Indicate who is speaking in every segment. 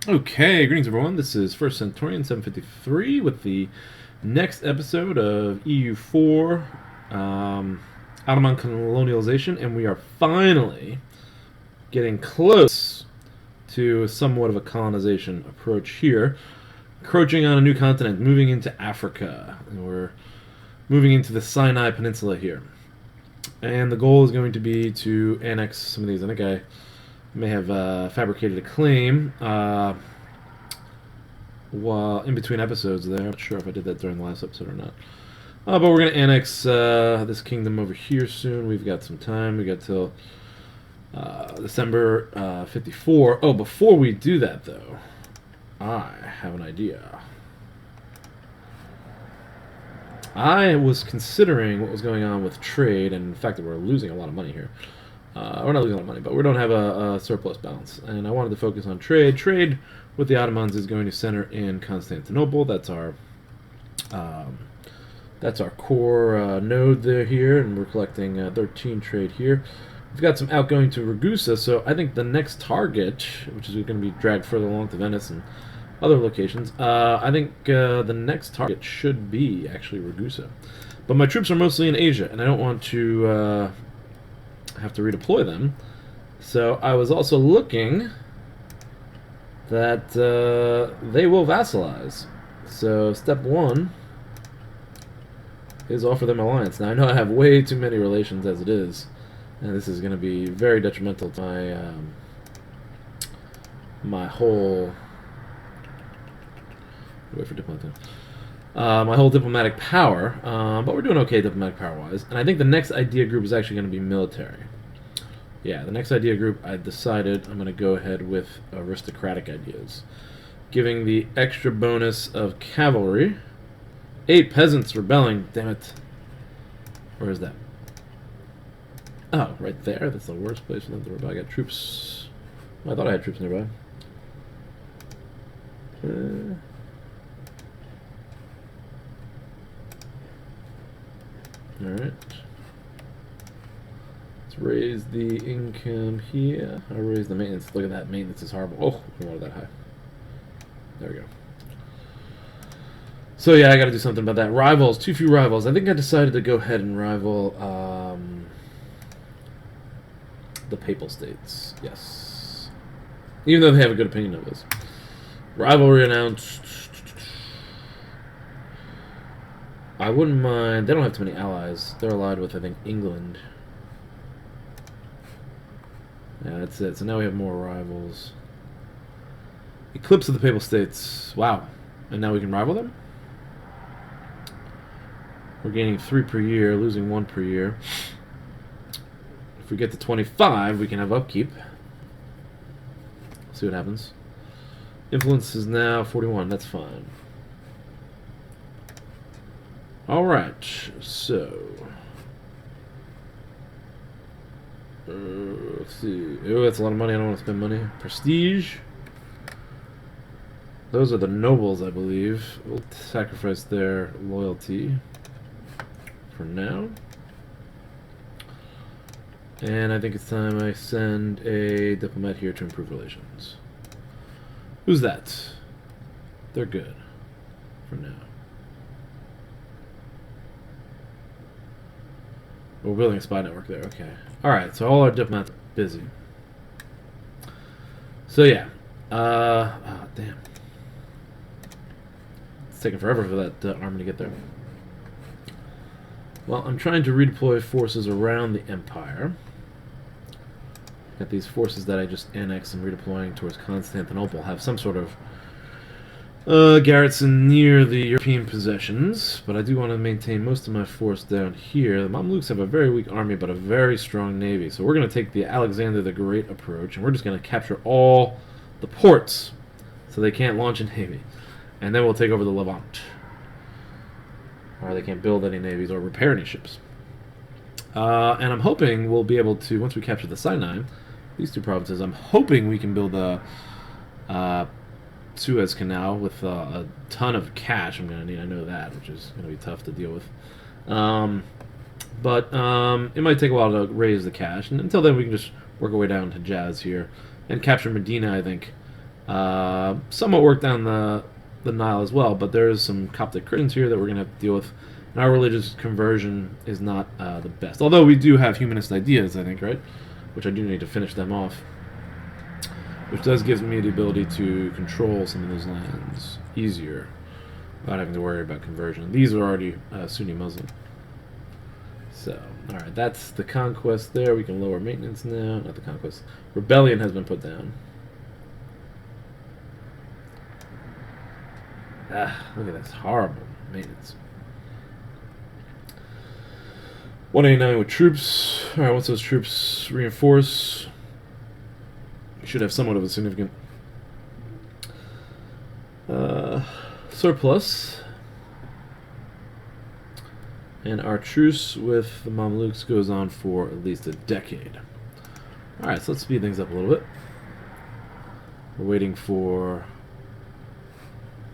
Speaker 1: Okay, greetings everyone. This is First Centurion 753 with the next episode of EU4 Ottoman Colonialization, and we are finally getting close to somewhat of a colonization approach here, encroaching on a new continent, moving into Africa, and we're moving into the Sinai Peninsula here. And the goal is going to be to annex some of these. I think I may have fabricated a claim while in between episodes there. I'm not sure if I did that during the last episode or not. But we're going to annex this kingdom over here soon. We've got some time. We got till December 54. Oh, before we do that, though, I have an idea. I was considering what was going on with trade and the fact that we're losing a lot of money here. We're not losing a lot of money, but we don't have a surplus balance. And I wanted to focus on trade. Trade with the Ottomans is going to center in Constantinople. That's our core node there here, and we're collecting 13 trade here. We've got some outgoing to Ragusa, so I think the next target, which is going to be dragged further along to Venice and other locations, I think the next target should be actually Ragusa. But my troops are mostly in Asia, and I don't want to have to redeploy them. So I was also looking that they will vassalize. So step one is offer them alliance. Now I know I have way too many relations as it is, and this is going to be very detrimental to my my whole. Wait for diplomatic. My whole diplomatic power, but we're doing okay diplomatic power-wise. And I think the next idea group is actually going to be military. Yeah, the next idea group, I decided I'm going to go ahead with aristocratic ideas. Giving the extra bonus of cavalry. 8 peasants rebelling, damn it. Where is that? Oh, right there. That's the worst place for them to rebel. I got troops. Oh, I thought I had troops nearby. Alright. Let's raise the income here. I'll raise the maintenance. Look at that. Maintenance is horrible. Oh, I don't want it that high. There we go. So yeah, I gotta do something about that. Rivals. Too few rivals. I think I decided to go ahead and rival the Papal States. Yes. Even though they have a good opinion of us. Rivalry announced. I wouldn't mind. They don't have too many allies. They're allied with, I think, England. Yeah, that's it. So now we have more rivals. Eclipse of the Papal States. Wow. And now we can rival them? We're gaining 3 per year, losing 1 per year. If we get to 25, we can have upkeep. See what happens. Influence is now 41. That's fine. Alright, so let's see. Oh, that's a lot of money. I don't want to spend money. Prestige. Those are the nobles, I believe. We'll sacrifice their loyalty for now. And I think it's time I send a diplomat here to improve relations. Who's that? They're good for now. We're building a spy network there, okay. Alright, so all our diplomats are busy. So yeah. Damn. It's taking forever for that army to get there. Well, I'm trying to redeploy forces around the Empire. Got these forces that I just annexed and redeploying towards Constantinople. Have some sort of garrison near the European possessions, but I do want to maintain most of my force down here. The Mamluks have a very weak army, but a very strong navy. So we're going to take the Alexander the Great approach, and we're just going to capture all the ports so they can't launch a navy. And then we'll take over the Levant. Or they can't build any navies or repair any ships. And I'm hoping we'll be able to, once we capture the Sinai, these 2 provinces, I'm hoping we can build a Suez Canal with a ton of cash I'm going to need. I know that, which is going to be tough to deal with. But it might take a while to raise the cash. And until then, we can just work our way down to Jazz here and capture Medina, I think, Somewhat work down the Nile as well, but there is some Coptic Christians here that we're going to have to deal with. And our religious conversion is not the best. Although we do have humanist ideas, I think, right? Which I do need to finish them off. Which does give me the ability to control some of those lands easier without having to worry about conversion. These are already Sunni Muslim. So, alright, that's the conquest there. We can lower maintenance now. Not the conquest. Rebellion has been put down. Look at this. Horrible maintenance. 189 with troops. Alright, once those troops reinforce, we should have somewhat of a significant surplus. And our truce with the Mamluks goes on for at least a decade. Alright, so let's speed things up a little bit. We're waiting for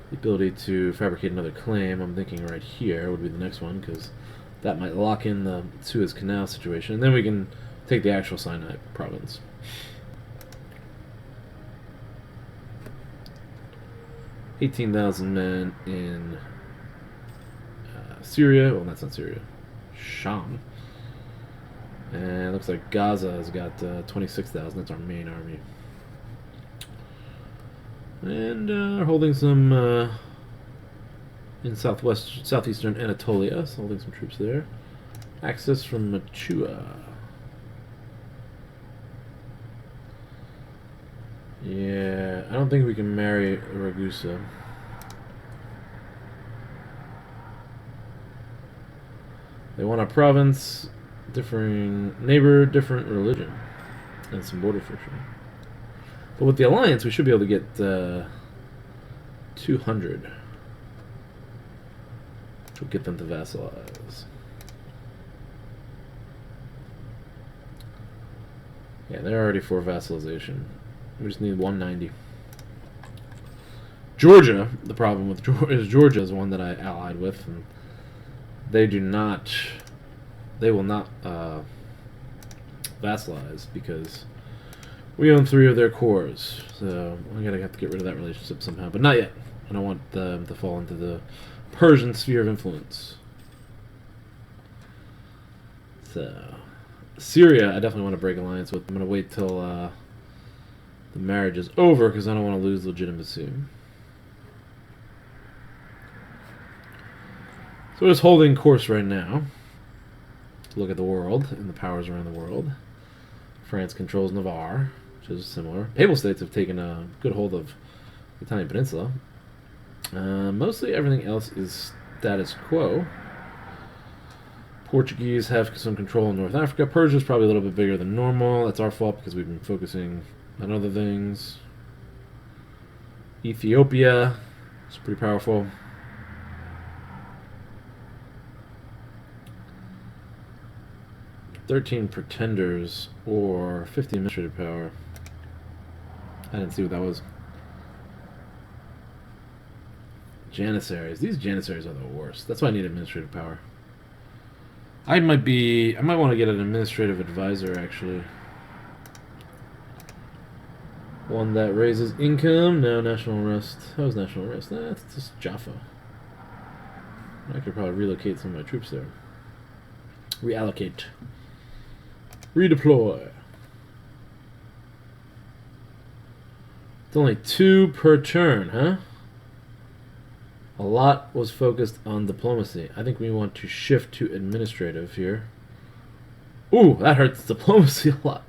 Speaker 1: the ability to fabricate another claim. I'm thinking right here would be the next one, because that might lock in the Suez Canal situation. And then we can take the actual Sinai province. $18,000 men in Syria. Well, that's not Syria. Sham. And it looks like Gaza has got 26,000. That's our main army. And holding some in southeastern Anatolia. So holding some troops there. Access from Machua. Yeah, I don't think we can marry Ragusa. They want a province, differing neighbor, different religion, and some border friction. But with the alliance, we should be able to get 200, which will get them to vassalize. Yeah, they're already for vassalization. We just need 190. Georgia, the problem with Georgia is one that I allied with, and they do not, they will not vassalize because we own 3 of their cores. So I'm gonna have to get rid of that relationship somehow, but not yet. I don't want them to fall into the Persian sphere of influence. So Syria, I definitely want to break alliance with. I'm gonna wait till the marriage is over because I don't want to lose legitimacy. So we're just holding course right now to look at the world and the powers around the world. France controls Navarre, which is similar. Papal states have taken a good hold of the Italian peninsula. Mostly everything else is status quo. Portuguese have some control in North Africa. Persia's probably a little bit bigger than normal. That's our fault because we've been focusing on other things. Ethiopia is pretty powerful. $13 pretenders or 50 administrative power. I didn't see what that was. Janissaries. These Janissaries are the worst. That's why I need administrative power. I might want to get an administrative advisor, actually. One that raises income. No, national arrest. How's national arrest? Nah, it's just Jaffa. I could probably relocate some of my troops there. Reallocate. Redeploy. It's only 2 per turn, huh? A lot was focused on diplomacy. I think we want to shift to administrative here. Ooh, that hurts diplomacy a lot.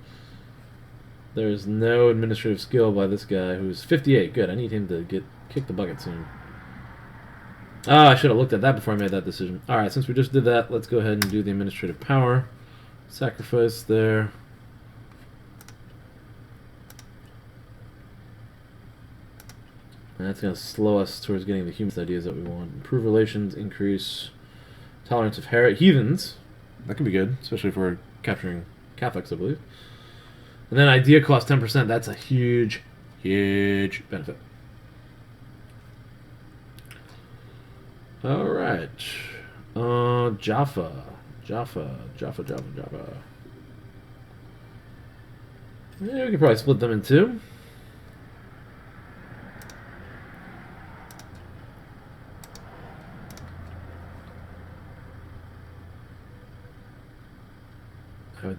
Speaker 1: There's no administrative skill by this guy who's 58. Good, I need him to kick the bucket soon. Ah, I should have looked at that before I made that decision. Alright, since we just did that, let's go ahead and do the administrative power. Sacrifice there. And that's going to slow us towards getting the humanist ideas that we want. Improve relations, increase tolerance of heathens. That could be good, especially if we're capturing Catholics, I believe. And then idea cost 10%. That's a huge, huge benefit. Alright. Jaffa. Jaffa. Yeah, we could probably split them in 2.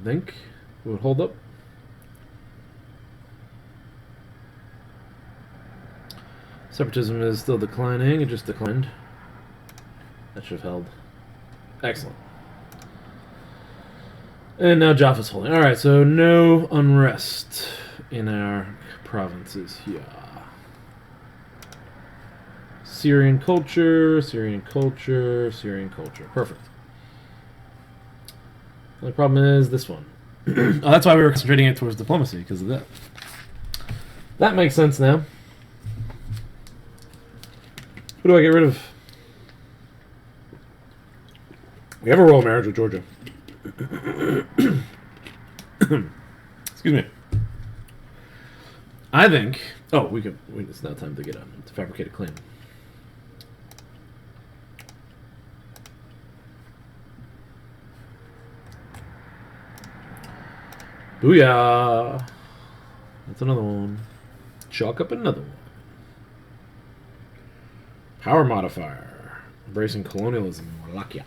Speaker 1: think it would hold up. Separatism is still declining. It just declined. That should have held. Excellent. And now Jaffa's holding. Alright, so no unrest in our provinces here. Syrian culture, Syrian culture, Syrian culture. Perfect. The only problem is this one. Oh, that's why we were concentrating it towards diplomacy, because of that. That makes sense now. Who do I get rid of? We have a royal marriage with Georgia. Excuse me. I think... Oh, we could... It's now time to get to fabricate a claim. Booyah! That's another one. Chalk up another one. Power modifier. Embracing colonialism in Wallachia.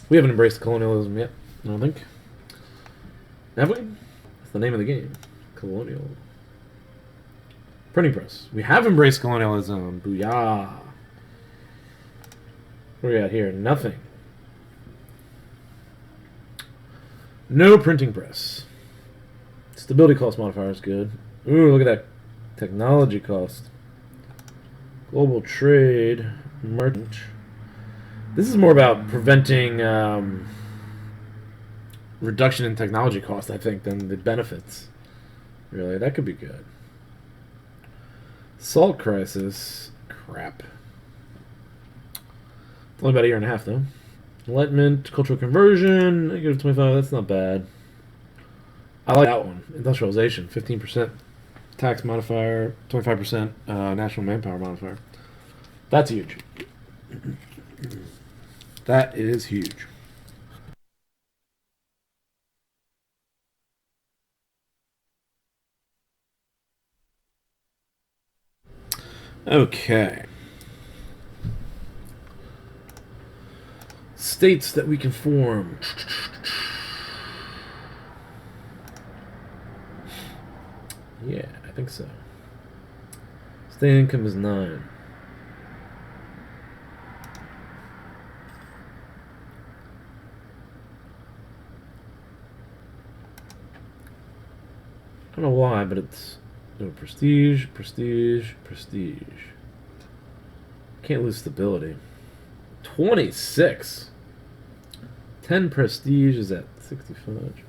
Speaker 1: We haven't embraced colonialism yet, I don't think. Have we? That's the name of the game. Colonial. Printing press. We have embraced colonialism. Booyah! What do we got here? Nothing. No printing press. Stability cost modifier is good. Ooh, look at that technology cost. Global trade. Merchant. This is more about preventing reduction in technology cost, I think, than the benefits. Really, that could be good. Salt crisis. Crap. It's only about a year and a half, though. Enlightenment, cultural conversion, -25, that's not bad. I like that one. Industrialization, 15% tax modifier, 25% national manpower modifier. That's huge. That is huge. Okay. States that we can form. Yeah, I think so. State income is 9. I don't know why, but it's prestige, prestige, prestige. Can't lose stability. 26. 10 prestige is at 65.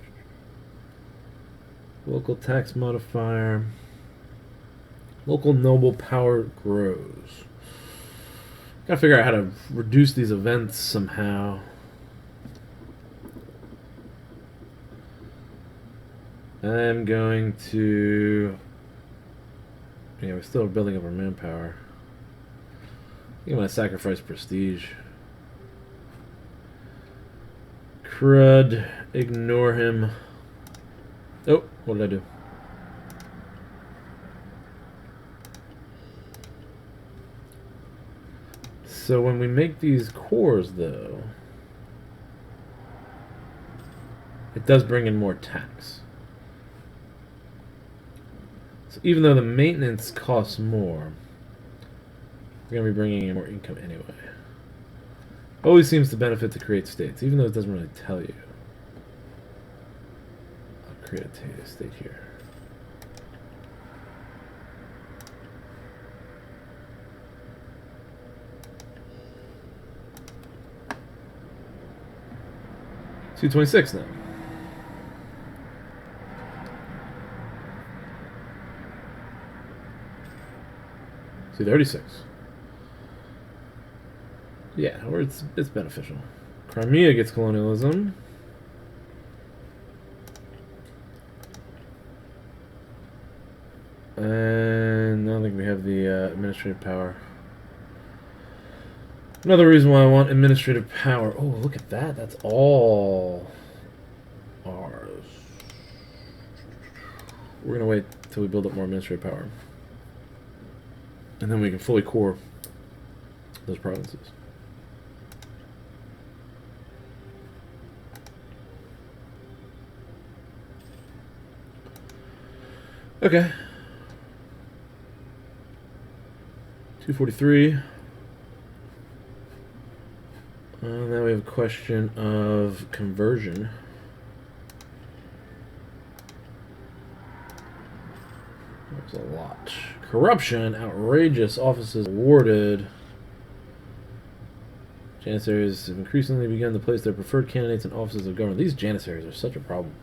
Speaker 1: Local tax modifier. Local noble power grows. Gotta figure out how to reduce these events somehow. I'm going to... Yeah, we're still building up our manpower. I think I'm going to sacrifice prestige. Crud. Ignore him. Oh, what did I do? So when we make these cores, though, it does bring in more tax. So even though the maintenance costs more, we're going to be bringing in more income anyway. Always seems to benefit to create states, even though it doesn't really tell you. I'll create a state here. $226 now. $236. Yeah, or it's beneficial. Crimea gets colonialism. And I don't think we have the administrative power. Another reason why I want administrative power. Oh, look at that. That's all ours. We're going to wait until we build up more administrative power. And then we can fully core those provinces. Okay. 243. Now we have a question of conversion. There's a lot. Corruption, outrageous, offices awarded. Janissaries have increasingly begun to place their preferred candidates in offices of government. These janissaries are such a problem.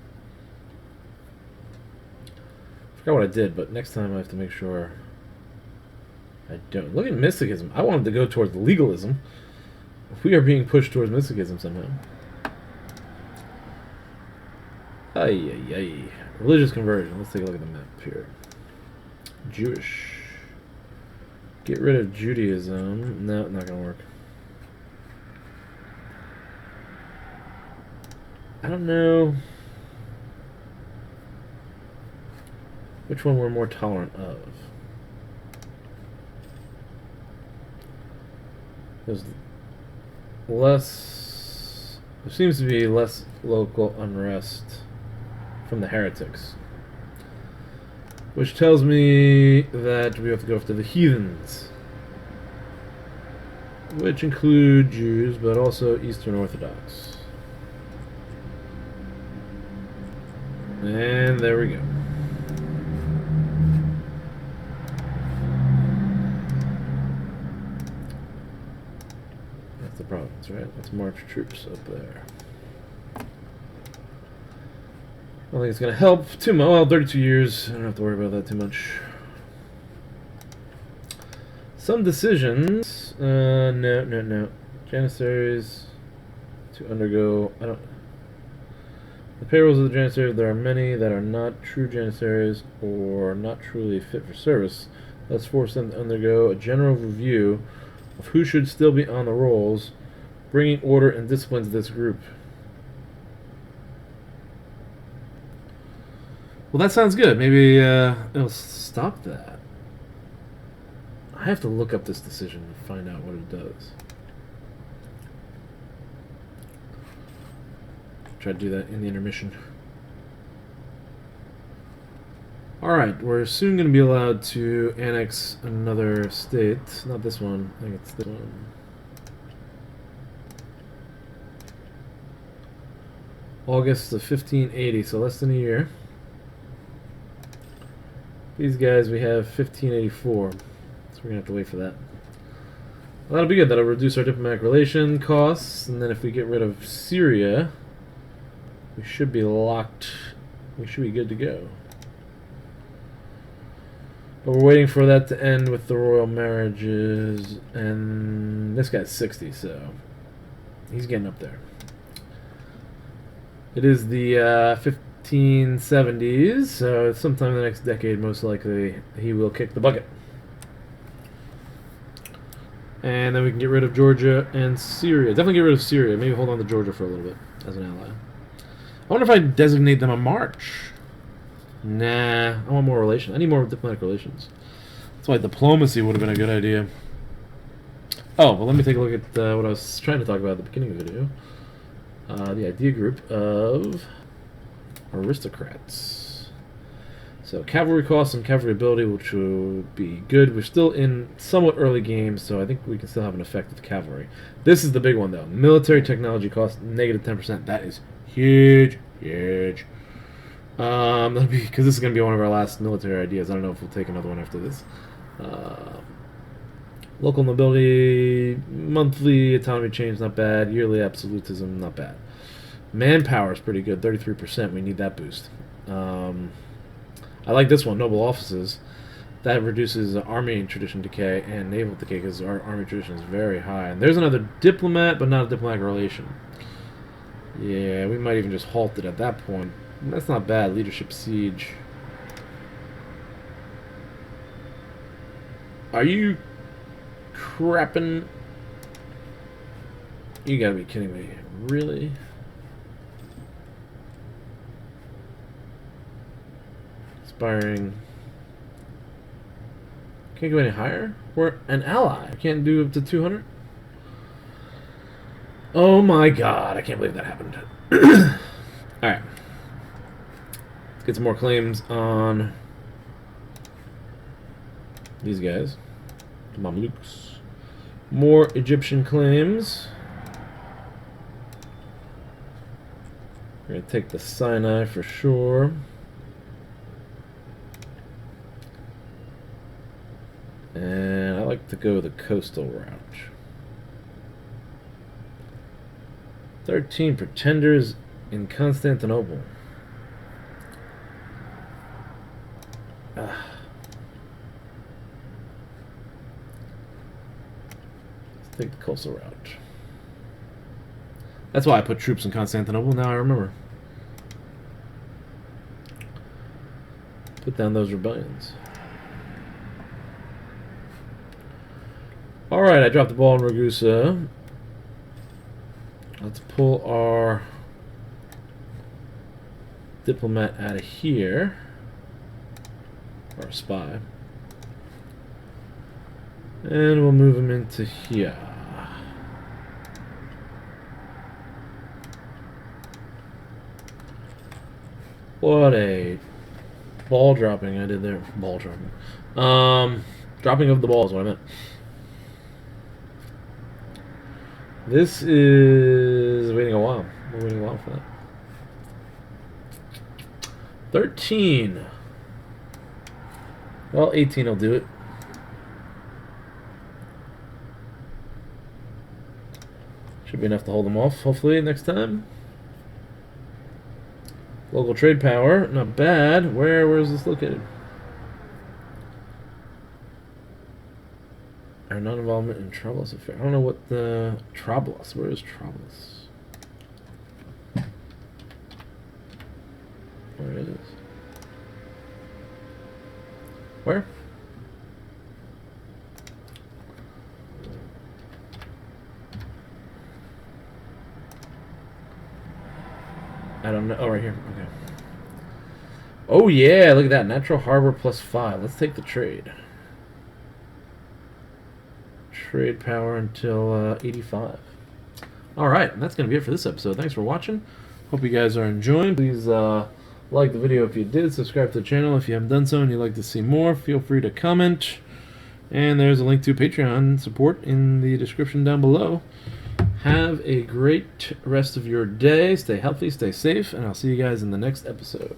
Speaker 1: I forgot what I did, but next time I have to make sure I don't. Look at mysticism. I wanted to go towards legalism. We are being pushed towards mysticism somehow. Ay, ay, ay. Religious conversion. Let's take a look at the map here. Jewish. Get rid of Judaism. No, not gonna work. I don't know which one we're more tolerant of. There's less. There seems to be less local unrest from the heretics, which tells me that we have to go after the heathens, which include Jews, but also Eastern Orthodox. And there we go. That's the province, right? Let's march troops up there. I don't think it's going to help too much. Well, 32 years. I don't have to worry about that too much. Some decisions. No. Janissaries to undergo. I don't. The payrolls of the Janissaries, there are many that are not true Janissaries or not truly fit for service. Let's force them to undergo a general review of who should still be on the rolls, bringing order and discipline to this group. Well, that sounds good. Maybe it'll stop that. I have to look up this decision and find out what it does. Try to do that in the intermission. Alright, we're soon going to be allowed to annex another state. Not this one. I think it's this one. August of 1580, so less than a year. These guys we have 1584, so we're going to have to wait for that. Well, that'll be good. That'll reduce our diplomatic relation costs, and then if we get rid of Syria, we should be locked. We should be good to go. But we're waiting for that to end with the royal marriages, and this guy's 60, so he's getting up there. It is the 1570s, so sometime in the next decade, most likely, he will kick the bucket. And then we can get rid of Georgia and Syria. Definitely get rid of Syria. Maybe hold on to Georgia for a little bit as an ally. I wonder if I designate them a march. Nah, I want more relations. I need more diplomatic relations. That's why diplomacy would have been a good idea. Oh, well, let me take a look at what I was trying to talk about at the beginning of the video. The idea group of aristocrats. So cavalry costs and cavalry ability, which would be good. We're still in somewhat early games, so I think we can still have an effect with cavalry. This is the big one, though. Military technology costs negative 10%. That is huge. That'll be because this is going to be one of our last military ideas. I don't know if we'll take another one after this. Local nobility, monthly autonomy change, not bad. Yearly absolutism, not bad. Manpower is pretty good, 33%. We need that boost. I like this one, noble offices. That reduces army tradition decay and naval decay because our army tradition is very high. And there's another diplomat, but not a diplomatic relation. Yeah, we might even just halt it at that point. That's not bad. Leadership siege. Are you crapping? You gotta be kidding me. Really? Inspiring. Can't go any higher? We're an ally. I can't do up to 200? Oh my god, I can't believe that happened. Alright. Let's get some more claims on These guys. The Mamluks. More Egyptian claims. We're going to take the Sinai for sure. And I like to go the coastal route. 13 pretenders in Constantinople. Let's take the coastal route. That's why I put troops in Constantinople, now I remember. Put down those rebellions. Alright, I dropped the ball in Ragusa. Let's pull our diplomat out of here. Or a spy. And we'll move him into here. What a ball dropping I did there. Ball dropping. Dropping of the ball is what I meant. This is waiting a while. We're waiting a while for that. 13. Well, 18 will do it. Should be enough to hold them off, hopefully, next time. Local trade power, not bad. Where is this located? Our non-involvement in Trablus affair. I don't know what the Trablus. Where is Trablus? Where it is? Where? I don't know. Oh, right here. Okay. Oh yeah, look at that. Natural harbor +5. Let's take the trade. Trade power until 85. Alright, that's going to be it for this episode. Thanks for watching. Hope you guys are enjoying. Please like the video if you did. Subscribe to the channel if you haven't done so and you'd like to see more. Feel free to comment. And there's a link to Patreon support in the description down below. Have a great rest of your day. Stay healthy, stay safe, and I'll see you guys in the next episode.